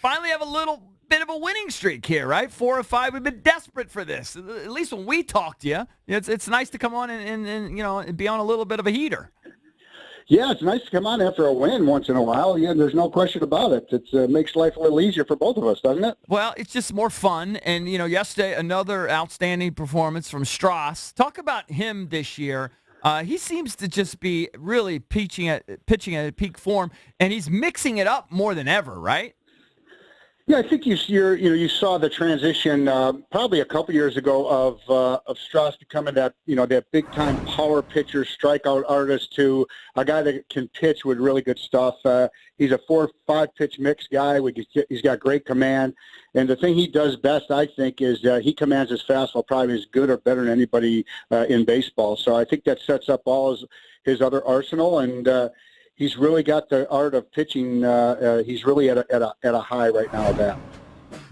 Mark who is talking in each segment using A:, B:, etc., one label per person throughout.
A: finally have a little bit of a winning streak here, right? 4 or 5. We've been desperate for this. At least when we talk to you, it's nice to come on and be on a little bit of a heater.
B: Yeah, it's nice to come on after a win once in a while. Yeah, there's no question about it. It makes life a little easier for both of us, doesn't it?
A: Well, it's just more fun. And, yesterday, another outstanding performance from Strauss. Talk about him this year. He seems to just be really pitching at peak form, and he's mixing it up more than ever, right?
B: Yeah, I think you saw the transition probably a couple years ago of Strauss becoming that big time power pitcher, strikeout artist to a guy that can pitch with really good stuff. He's a 4-5 pitch mix guy. He's got great command, and the thing he does best, I think, is he commands his fastball probably as good or better than anybody in baseball. So I think that sets up all his other arsenal, and he's really got the art of pitching. He's really at a high right now of that.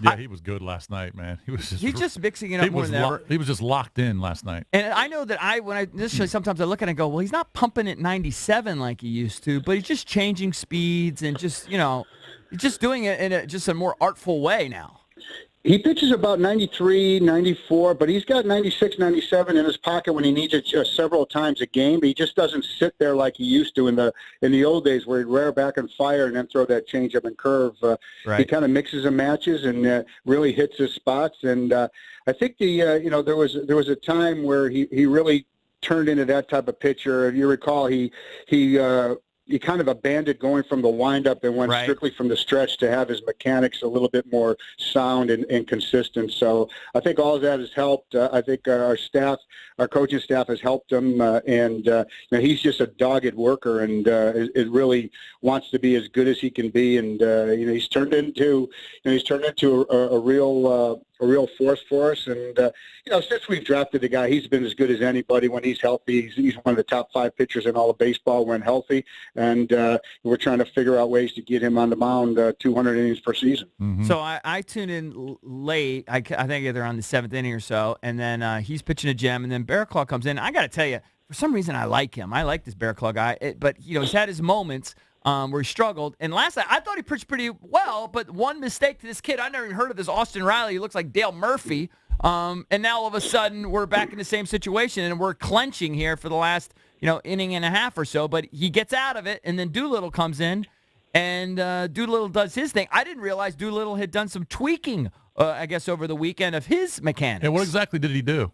C: Yeah, he was good last night, man. He's
A: just mixing it up more than ever.
C: He was just locked in last night.
A: And I know that initially sometimes I look at it and go, well, he's not pumping at 97 like he used to, but he's just changing speeds and just just doing it in just a more artful way now.
B: He pitches about 93, 94, but he's got 96, 97 in his pocket when he needs it several times a game. But he just doesn't sit there like he used to in the old days where he'd rear back and fire and then throw that changeup and curve.
A: Right.
B: He kind of mixes and matches and really hits his spots. And I think there was a time where he really turned into that type of pitcher. If you recall, he kind of abandoned going from the windup and went strictly from the stretch to have his mechanics a little bit more sound and consistent. So I think all of that has helped. I think our coaching staff has helped him, and he's just a dogged worker, and it really wants to be as good as he can be. And he's turned into a real force for us. And since we've drafted the guy, he's been as good as anybody when he's healthy. He's one of the top 5 pitchers in all of baseball when healthy. And we're trying to figure out ways to get him on the mound 200 innings per season.
A: Mm-hmm. So I tuned in late, I think either on the 7th inning or so, and then he's pitching a gem, and then Bear Claw comes in. I got to tell you, for some reason I like him. I like this Bear Claw guy. But, he's had his moments where he struggled. And last night, I thought he pitched pretty well, but one mistake to this kid. I never even heard of this Austin Riley. He looks like Dale Murphy. And now all of a sudden we're back in the same situation, and we're clenching here for the last inning and a half or so. But he gets out of it, and then Doolittle comes in, and Doolittle does his thing. I didn't realize Doolittle had done some tweaking, I guess, over the weekend of his mechanics.
C: And what exactly did he do?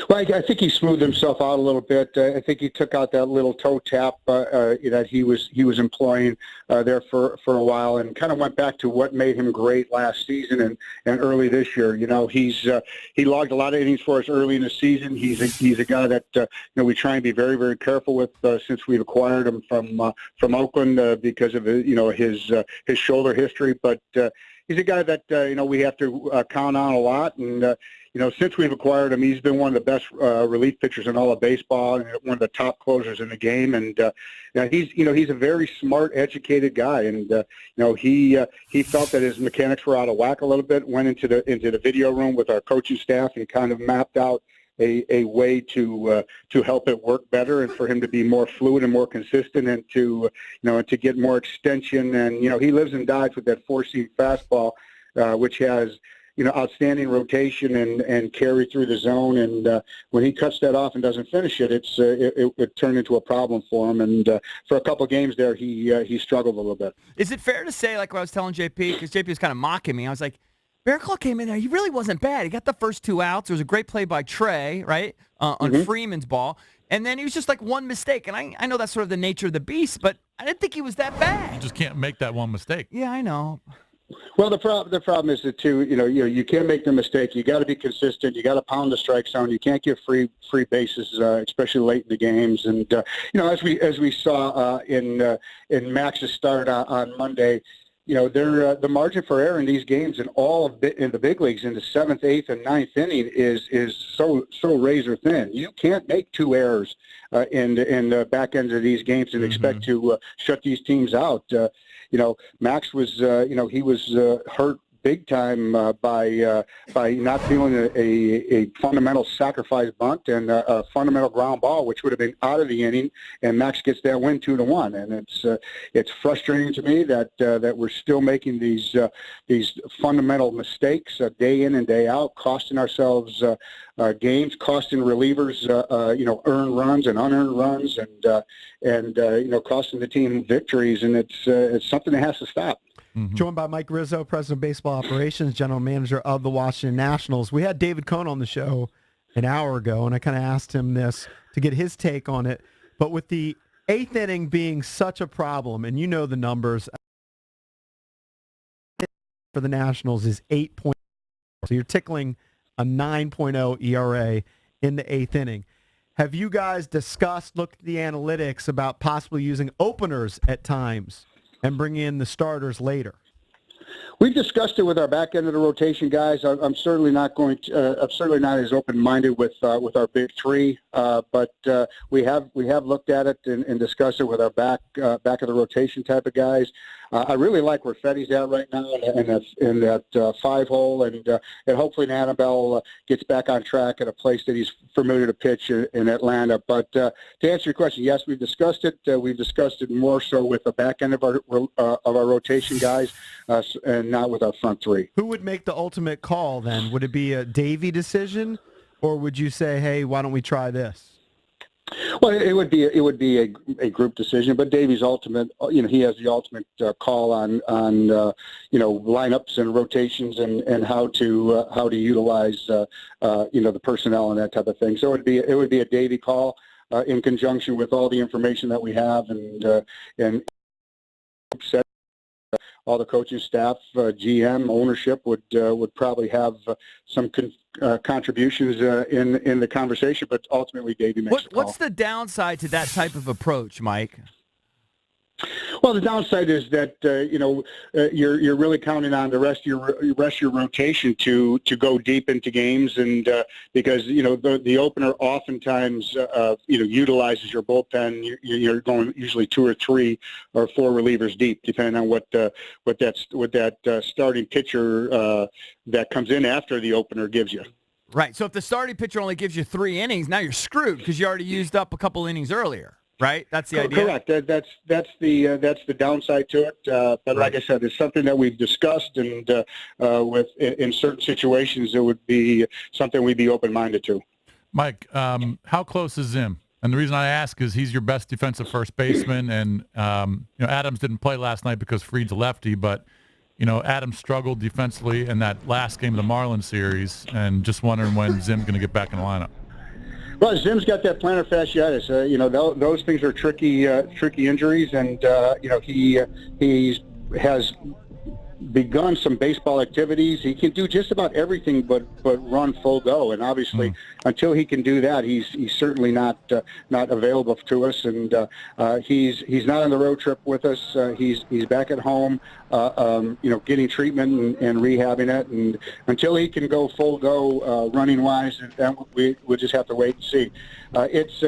B: Well, I think he smoothed himself out a little bit. I think he took out that little toe tap that he was employing there for a while, and kind of went back to what made him great last season and early this year. He logged a lot of innings for us early in the season. He's a guy that we try and be very, very careful with since we've acquired him from Oakland because of his shoulder history. But he's a guy that we have to count on a lot, and since we've acquired him, he's been one of the best relief pitchers in all of baseball, and one of the top closers in the game. And he's a very smart, educated guy, and he felt that his mechanics were out of whack a little bit. Went into the video room with our coaching staff and kind of mapped out a way to help it work better, and for him to be more fluid and more consistent, and to get more extension. And he lives and dies with that 4-seam fastball, which has outstanding rotation and carry through the zone. And when he cuts that off and doesn't finish it, it turned into a problem for him. And for a couple of games there, he struggled a little bit.
A: Is it fair to say, like what I was telling JP, because JP was kind of mocking me, I was like, Bear Claw came in there. He really wasn't bad. He got the first 2 outs. There was a great play by Trey, right, on Freeman's ball. And then he was just like one mistake. And I know that's sort of the nature of the beast, but I didn't think he was that bad.
C: You just can't make that one mistake.
A: Yeah, I know.
B: Well, the problem is that too, you can't make the mistake. You got to be consistent. You got to pound the strike zone. You can't give free bases, especially late in the games. And as we saw in Max's start on Monday, the margin for error in these games in the big leagues in the 7th, 8th, and 9th inning is so razor thin. You can't make 2 errors in the back ends of these games and expect to shut these teams out. Max was he was hurt big time by not feeling a fundamental sacrifice bunt and a fundamental ground ball, which would have been out of the inning, and Max gets that win 2-1. And it's frustrating to me that we're still making these fundamental mistakes day in and day out, costing ourselves games, costing relievers earned runs and unearned runs, and costing the team victories. And it's something that has to stop.
D: Mm-hmm. Joined by Mike Rizzo, President of Baseball Operations, General Manager of the Washington Nationals. We had David Cohn on the show an hour ago, and I kind of asked him this to get his take on it. But with the eighth inning being such a problem, and you know the numbers, for the Nationals is 8.0. So you're tickling a 9.0 ERA in the eighth inning. Have you guys looked at the analytics about possibly using openers at times and bring in the starters later?
B: We've discussed it with our back end of the rotation guys. I'm certainly not I'm certainly not as open-minded with our big three, but we have looked at it and discussed it with our back of the rotation type of guys. I really like where Fetty's at right now in that 5 hole, and hopefully Annabelle gets back on track at a place that he's familiar to pitch in Atlanta. But to answer your question, yes, we've discussed it. We've discussed it more so with the back end of our rotation guys, and not with our front three.
D: Who would make the ultimate call then? Would it be a Davey decision, or would you say, hey, why don't we try this?
B: Well, it would be a group decision, but Davey's ultimate, he has the ultimate call on lineups and rotations and how to utilize the personnel and that type of thing. So it would be a Davey call in conjunction with all the information that we have and all the coaching staff, GM, ownership would probably have some contributions in the conversation, but ultimately Davey makes the call.
A: What's the downside to that type of approach, Mike?
B: Well, the downside is that you're really counting on the rest of your rotation to go deep into games, and because the opener oftentimes utilizes your bullpen. You're going usually 2 or 3 or 4 relievers deep, depending on what that starting pitcher that comes in after the opener gives you.
A: Right. So if the starting pitcher only gives you 3 innings, now you're screwed because you already used up a couple innings earlier. Right, that's the idea.
B: Correct. That's the downside to it. But like I said, it's something that we've discussed, and in certain situations, it would be something we'd be open-minded to.
C: Mike, how close is Zim? And the reason I ask is he's your best defensive first baseman, and Adams didn't play last night because Fried's a lefty, but Adams struggled defensively in that last game of the Marlins series, and just wondering when Zim's going to get back in the lineup.
B: Well, Zim's got that plantar fasciitis. Those things are tricky injuries, and he has begun some baseball activities. He can do just about everything but run full go, and obviously until he can do that, he's certainly not available to us. And he's not on the road trip with us. He's back at home, getting treatment and rehabbing it. And until he can go full go running wise, we'll just have to wait and see. It's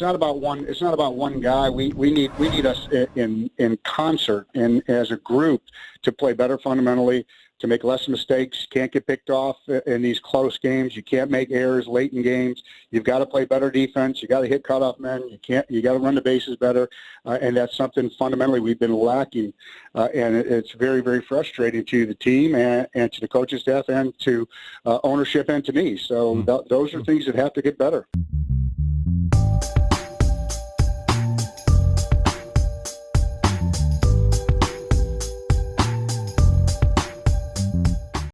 B: not about one. It's not about one guy. We need us in concert and as a group to play better fundamentally, to make less mistakes. You can't get picked off in these close games. You can't make errors late in games. You've got to play better defense. You got to hit cutoff men. You got to run the bases better, and that's something fundamentally we've been lacking. And it's very, very frustrating to the team and to the coaching staff and to ownership and to me. So those are things that have to get better.